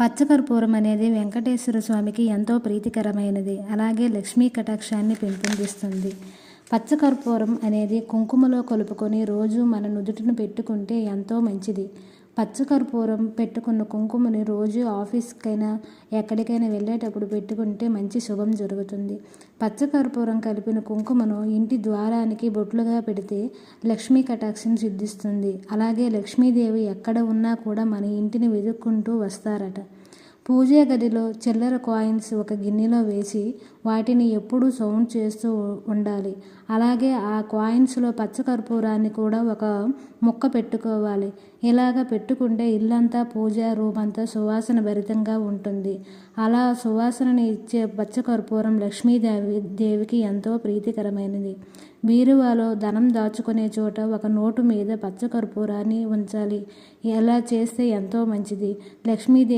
పచ్చకర్పూరం అనేది వెంకటేశ్వర స్వామికి ఎంతో ప్రీతికరమైనది. అలాగే లక్ష్మీ కటాక్షాన్ని పెంపొందిస్తుంది. పచ్చకర్పూరం అనేది కుంకుమలో కలుపుకొని రోజు మన నుదుటిన పెట్టుకుంటే ఎంతో మంచిది. పచ్చకర్పూరం పెట్టుకున్న కుంకుమని రోజు ఆఫీస్కైనా ఎక్కడికైనా వెళ్ళేటప్పుడు పెట్టుకుంటే మంచి శుభం జరుగుతుంది. పచ్చకర్పూరం కలిపిన కుంకుమను ఇంటి ద్వారానికి బొట్లుగా పెడితే లక్ష్మీ కటాక్షం సిద్ధిస్తుంది. అలాగే లక్ష్మీదేవి ఎక్కడ ఉన్నా కూడా మన ఇంటిని వెతుక్కుంటూ వస్తారట. పూజా గదిలో చిల్లర కాయిన్స్ ఒక గిన్నెలో వేసి వాటిని ఎప్పుడూ సౌండ్ చేస్తూ ఉండాలి. అలాగే ఆ కాయిన్స్లో పచ్చకర్పూరాన్ని కూడా ఒక ముక్క పెట్టుకోవాలి. ఇలాగ పెట్టుకుంటే ఇల్లంతా పూజా రూమ్ అంతా సువాసన భరితంగా ఉంటుంది. అలా సువాసనని ఇచ్చే పచ్చకర్పూరం లక్ష్మీదేవికి ఎంతో ప్రీతికరమైనది. బీరువాలో ధనం దాచుకునే చోట ఒక నోటు మీద పచ్చకర్పూరాన్ని ఉంచాలి. ఇలా చేస్తే ఎంతో మంచిది. లక్ష్మీదేవి